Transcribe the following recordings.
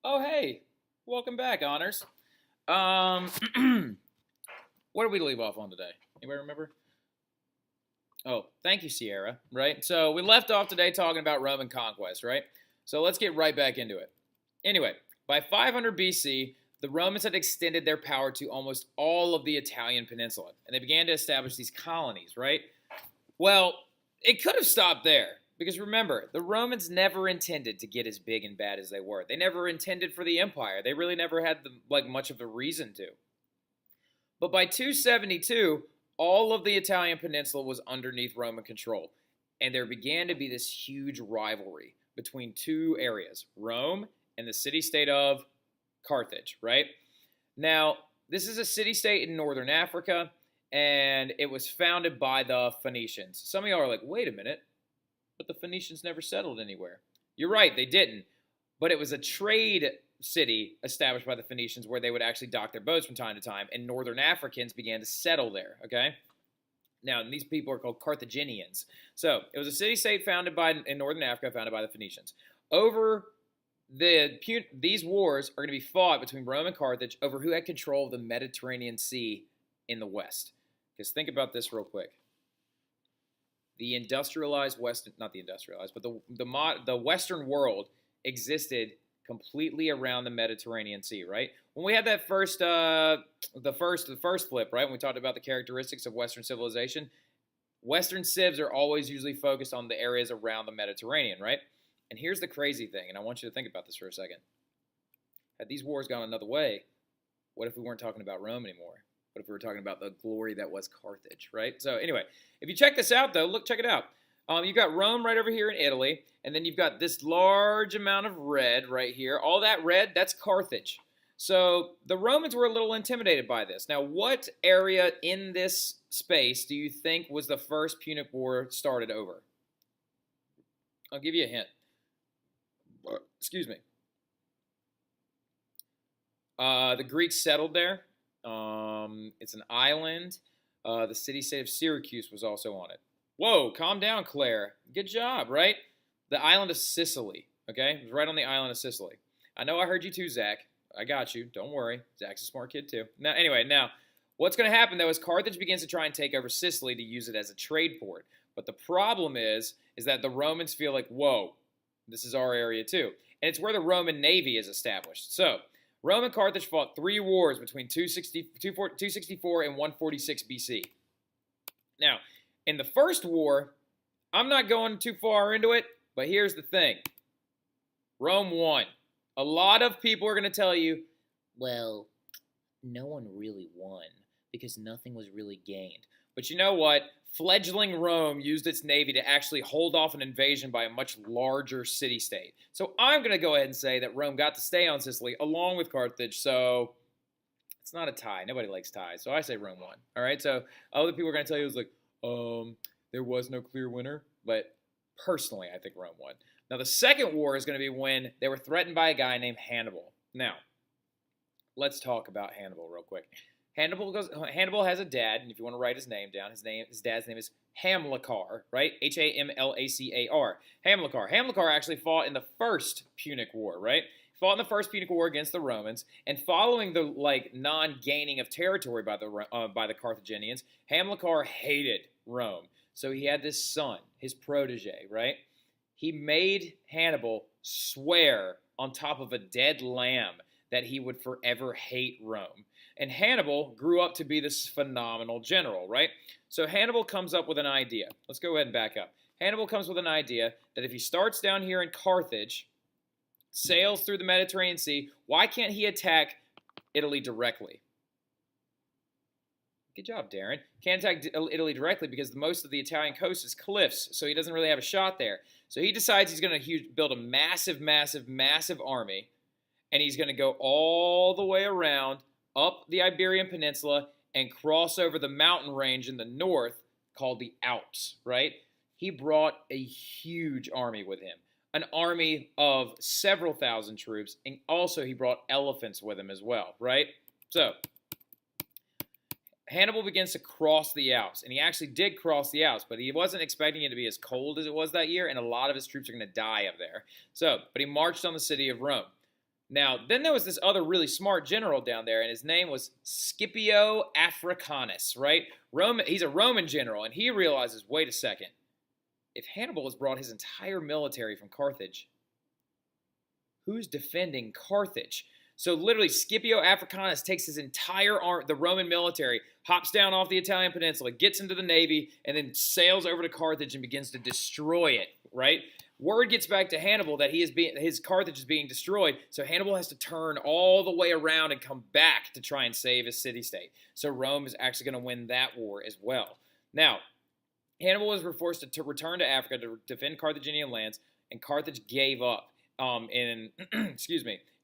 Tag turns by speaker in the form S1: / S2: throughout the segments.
S1: Oh, hey, welcome back, honors. Where did we leave off on today? Anybody remember? Oh, thank you, Sierra. Right. So we left off today talking about Roman conquest, right? So let's get right back into it. Anyway, by 500 BC, the Romans had extended their power to almost all of the Italian peninsula, and they began to establish these colonies, right? Well, it could have stopped there. Because remember, the Romans never intended to get as big and bad as they were. They never intended for the empire. They really never had much of a reason to. But by 272, all of the Italian peninsula was underneath Roman control, and there began to be this huge rivalry between two areas, Rome and the city-state of Carthage, right? Now, this is a city-state in northern Africa, and it was founded by the Phoenicians. Some of y'all are like, wait a minute, but the Phoenicians never settled anywhere. You're right, they didn't. But it was a trade city established by the Phoenicians where they would actually dock their boats from time to time, and northern Africans began to settle there, okay? Now, these people are called Carthaginians. So, it was a city-state founded in northern Africa, founded by the Phoenicians. These wars are going to be fought between Rome and Carthage over who had control of the Mediterranean Sea in the west. Because think about this real quick. The industrialized Western, not the industrialized, but the Western world existed completely around the Mediterranean Sea, right? When we had that the first flip, right? When we talked about the characteristics of Western civilization, Western civs are always usually focused on the areas around the Mediterranean, right? And here's the crazy thing, and I want you to think about this for a second. Had these wars gone another way, what if we weren't talking about Rome anymore? What if we were talking about the glory that was Carthage, right? So anyway, if you check this out, though, check it out. You've got Rome right over here in Italy, and then you've got this large amount of red right here. All that red, that's Carthage. So the Romans were a little intimidated by this. Now, what area in this space do you think was the first Punic War started over? I'll give you a hint. Excuse me. The Greeks settled there. It's an island. The city-state of Syracuse was also on it. Whoa, calm down, Claire. Good job, right? The island of Sicily, okay? It was right on the island of Sicily. I know I heard you too, Zach. I got you. Don't worry. Zach's a smart kid too. Now, what's going to happen, though, is Carthage begins to try and take over Sicily to use it as a trade port. But the problem is that the Romans feel like, whoa, this is our area too. And it's where the Roman navy is established. So, Rome and Carthage fought 3 wars between 264 and 146 BC. Now, in the first war, I'm not going too far into it, but here's the thing. Rome won. A lot of people are going to tell you, well, no one really won because nothing was really gained. But you know what? Fledgling Rome used its navy to actually hold off an invasion by a much larger city-state. So I'm going to go ahead and say that Rome got to stay on Sicily along with Carthage, so it's not a tie. Nobody likes ties, so I say Rome won. All right, so other people are going to tell you, there was no clear winner, but personally, I think Rome won. Now, the second war is going to be when they were threatened by a guy named Hannibal. Now, let's talk about Hannibal real quick. Hannibal has a dad, and if you want to write his name down, his dad's name is Hamilcar, right? Hamlacar. Hamilcar actually fought in the first Punic War, right? Fought in the first Punic War against the Romans, and following the non-gaining of territory by the Carthaginians, Hamilcar hated Rome. So he had this son, his protege, right? He made Hannibal swear on top of a dead lamb that he would forever hate Rome. And Hannibal grew up to be this phenomenal general, right? So Hannibal comes up with an idea. Let's go ahead and back up. Hannibal comes with an idea that if he starts down here in Carthage, sails through the Mediterranean Sea, why can't he attack Italy directly? Good job, Darren. Can't attack Italy directly because most of the Italian coast is cliffs, so he doesn't really have a shot there. So he decides he's going to build a massive army, and he's going to go all the way around up the Iberian Peninsula and cross over the mountain range in the north called the Alps, right? He brought a huge army with him, an army of several thousand troops, and also he brought elephants with him as well, right? So, Hannibal begins to cross the Alps, and he actually did cross the Alps, but he wasn't expecting it to be as cold as it was that year, and a lot of his troops are going to die up there. So, but he marched on the city of Rome. Now, then there was this other really smart general down there, and his name was Scipio Africanus, right? He's a Roman general, and he realizes, wait a second, if Hannibal has brought his entire military from Carthage, who's defending Carthage? So literally, Scipio Africanus takes his entire the Roman military, hops down off the Italian peninsula, gets into the navy, and then sails over to Carthage and begins to destroy it, right? Word gets back to Hannibal that his Carthage is being destroyed, so Hannibal has to turn all the way around and come back to try and save his city-state. So Rome is actually going to win that war as well. Now, Hannibal was forced to return to Africa to defend Carthaginian lands, and Carthage gave up in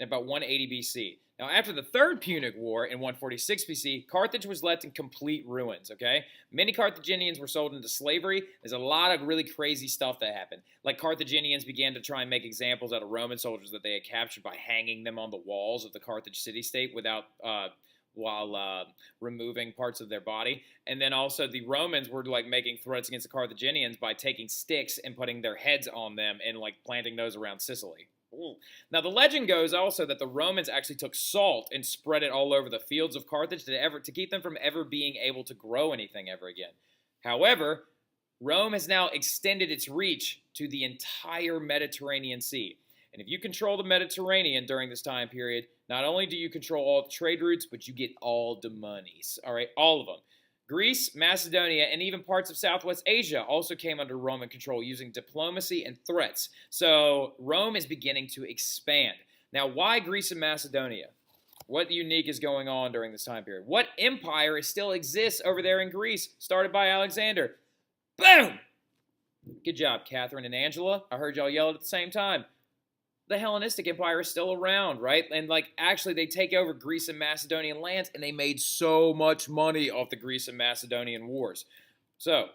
S1: about 180 BC. Now, after the Third Punic War in 146 BC, Carthage was left in complete ruins, okay? Many Carthaginians were sold into slavery. There's a lot of really crazy stuff that happened. Like Carthaginians began to try and make examples out of Roman soldiers that they had captured by hanging them on the walls of the Carthage city-state while removing parts of their body. And then also the Romans were like making threats against the Carthaginians by taking sticks and putting their heads on them and like planting those around Sicily. Ooh. Now, the legend goes also that the Romans actually took salt and spread it all over the fields of Carthage to keep them from ever being able to grow anything ever again. However, Rome has now extended its reach to the entire Mediterranean Sea. And if you control the Mediterranean during this time period, not only do you control all the trade routes, but you get all the monies, all right, all of them. Greece, Macedonia, and even parts of Southwest Asia also came under Roman control using diplomacy and threats. So Rome is beginning to expand. Now, why Greece and Macedonia? What unique is going on during this time period? What empire still exists over there in Greece, started by Alexander? Boom! Good job, Catherine and Angela. I heard y'all yell at the same time. The Hellenistic Empire is still around, right? And like actually they take over Greece and Macedonian lands, and they made so much money off the Greece and Macedonian wars. So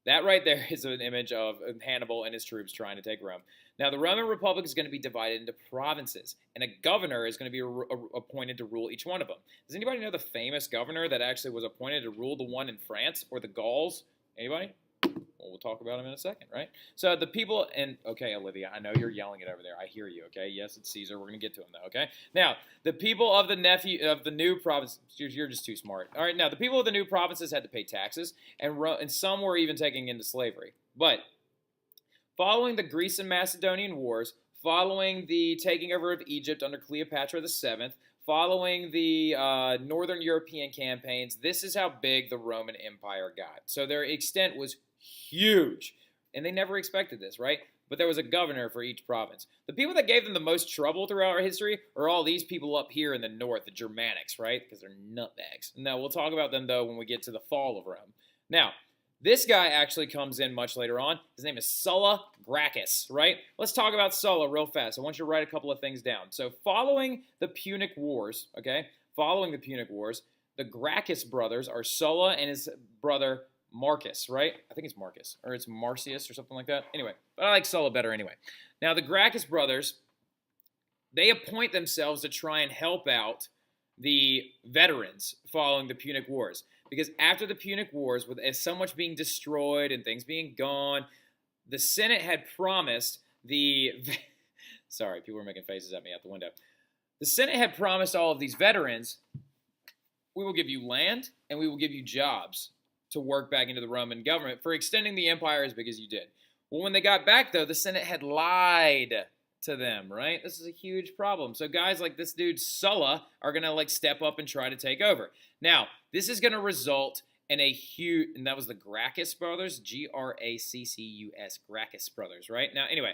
S1: that right there is an image of Hannibal and his troops trying to take Rome. Now the Roman Republic is going to be divided into provinces, and a governor is going to be appointed to rule each one of them. Does anybody know the famous governor that actually was appointed to rule the one in France or the Gauls? Anybody? Well, we'll talk about him in a second, right? So the people, and okay, Olivia, I know you're yelling it over there. I hear you, okay? Yes, it's Caesar. We're going to get to him, though, okay? Now, the people of the new province, you're just too smart. All right, now, the people of the new provinces had to pay taxes, and some were even taken into slavery. But following the Greece and Macedonian wars, following the taking over of Egypt under Cleopatra VII, following the Northern European campaigns, this is how big the Roman Empire got. So their extent was huge, and they never expected this, right? But there was a governor for each province. The people that gave them the most trouble throughout our history are all these people up here in the north, the Germanics, right? Because they're nutbags. Now, we'll talk about them, though, when we get to the fall of Rome. Now, this guy actually comes in much later on. His name is Sulla Gracchus, right? Let's talk about Sulla real fast. I want you to write a couple of things down. So following the Punic Wars, okay, the Gracchus brothers are Sulla and his brother Marcus, right? I think it's Marcus, or it's Marcius or something like that. Anyway, but I like Sulla better anyway. Now, the Gracchus brothers, they appoint themselves to try and help out the veterans following the Punic Wars. Because after the Punic Wars, with so much being destroyed and things being gone, the Senate had promised sorry, people were making faces at me out the window. The Senate had promised all of these veterans, we will give you land and we will give you jobs to work back into the Roman government for extending the empire as big as you did. Well, when they got back, though, the Senate had lied to them, right? This is a huge problem. So guys like this dude Sulla are going to like step up and try to take over. Now, this is going to result in a huge, and that was the Gracchus brothers, Gracchus, Gracchus brothers, right? Now, anyway,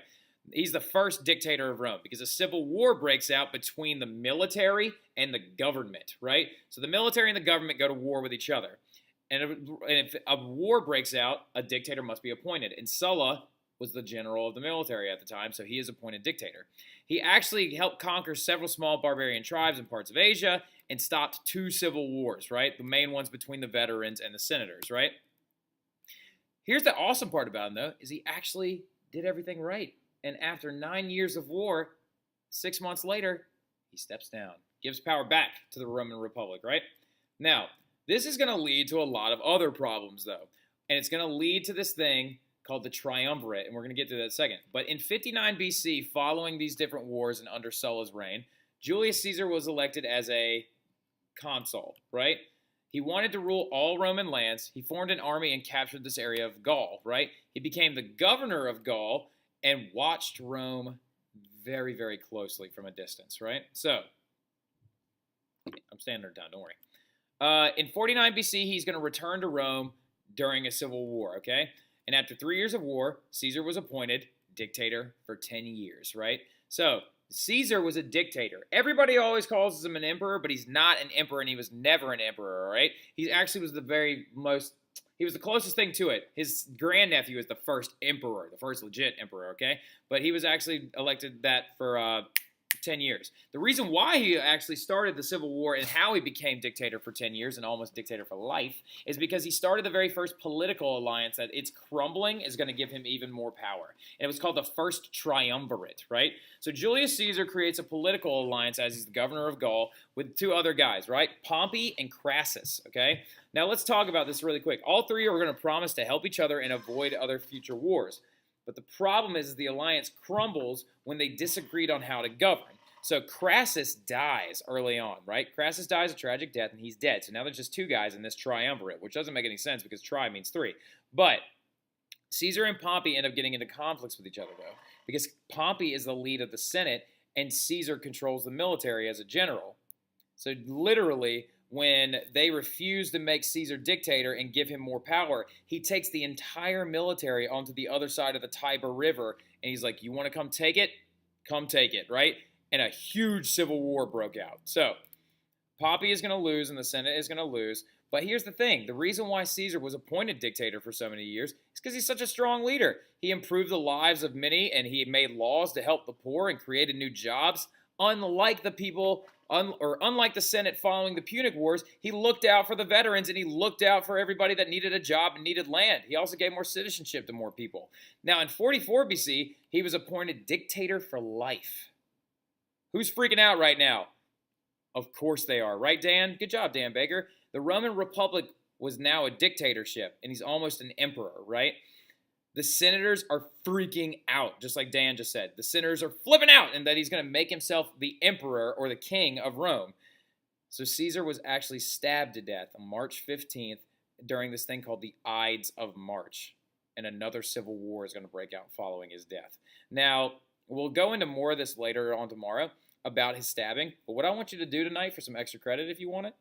S1: he's the first dictator of Rome because a civil war breaks out between the military and the government, right? So the military and the government go to war with each other. And if a war breaks out, a dictator must be appointed. And Sulla was the general of the military at the time, so he is appointed dictator. He actually helped conquer several small barbarian tribes in parts of Asia and stopped 2 civil wars, right? The main ones between the veterans and the senators, right? Here's the awesome part about him, though, is he actually did everything right. And after 9 years of war, 6 months later, he steps down, gives power back to the Roman Republic, right? Now, this is going to lead to a lot of other problems, though. And it's going to lead to this thing called the triumvirate, and we're going to get to that in a second. But in 59 BC, following these different wars and under Sulla's reign, Julius Caesar was elected as a consul, right? He wanted to rule all Roman lands. He formed an army and captured this area of Gaul, right? He became the governor of Gaul and watched Rome very, very closely from a distance, right? So, I'm standing down, don't worry. In 49 BC, he's going to return to Rome during a civil war, okay? And after 3 years of war, Caesar was appointed dictator for 10 years, right? So, Caesar was a dictator. Everybody always calls him an emperor, but he's not an emperor, and he was never an emperor, right? He actually was he was the closest thing to it. His grandnephew was the first emperor, the first legit emperor, okay? But he was actually elected that for 10 years. The reason why he actually started the Civil War and how he became dictator for 10 years and almost dictator for life is because he started the very first political alliance that its crumbling is going to give him even more power. And it was called the First Triumvirate, right? So Julius Caesar creates a political alliance as he's the governor of Gaul with two other guys, right? Pompey and Crassus, okay? Now let's talk about this really quick. All three are going to promise to help each other and avoid other future wars. But the problem is the alliance crumbles when they disagreed on how to govern. So Crassus dies early on, right? Crassus dies a tragic death, and he's dead. So now there's just two guys in this triumvirate, which doesn't make any sense because tri means three. But Caesar and Pompey end up getting into conflicts with each other, though, because Pompey is the lead of the Senate, and Caesar controls the military as a general. So literally, when they refuse to make Caesar dictator and give him more power, he takes the entire military onto the other side of the Tiber River, and he's like, you want to come take it? Come take it, right? And a huge civil war broke out. So Pompey is going to lose, and the Senate is going to lose. But here's the thing. The reason why Caesar was appointed dictator for so many years is because he's such a strong leader. He improved the lives of many, and he made laws to help the poor and created new jobs. Unlike the people, unlike the Senate following the Punic Wars, he looked out for the veterans, and he looked out for everybody that needed a job and needed land. He also gave more citizenship to more people. Now, in 44 BC, he was appointed dictator for life. Who's freaking out right now? Of course they are, right, Dan? Good job, Dan Baker. The Roman Republic was now a dictatorship, and he's almost an emperor, right? The senators are freaking out, just like Dan just said. The senators are flipping out, and that he's going to make himself the emperor or the king of Rome. So Caesar was actually stabbed to death on March 15th during this thing called the Ides of March, and another civil war is going to break out following his death. Now, we'll go into more of this later on tomorrow about his stabbing, but what I want you to do tonight for some extra credit if you want it,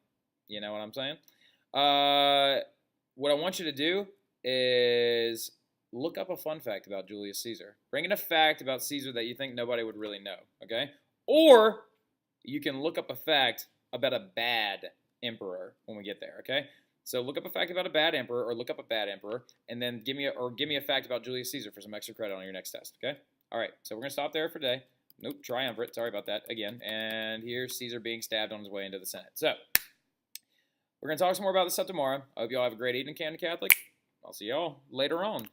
S1: you know what I'm saying? What I want you to do is look up a fun fact about Julius Caesar. Bring in a fact about Caesar that you think nobody would really know, okay? Or you can look up a fact about a bad emperor when we get there, okay? So look up a fact about a bad emperor or look up a bad emperor, and then give me a fact about Julius Caesar for some extra credit on your next test, okay? All right, so we're going to stop there for today. Nope, triumvirate. Sorry about that again. And here's Caesar being stabbed on his way into the Senate. So we're going to talk some more about this stuff tomorrow. I hope you all have a great evening, Camden Catholic. I'll see y'all later on.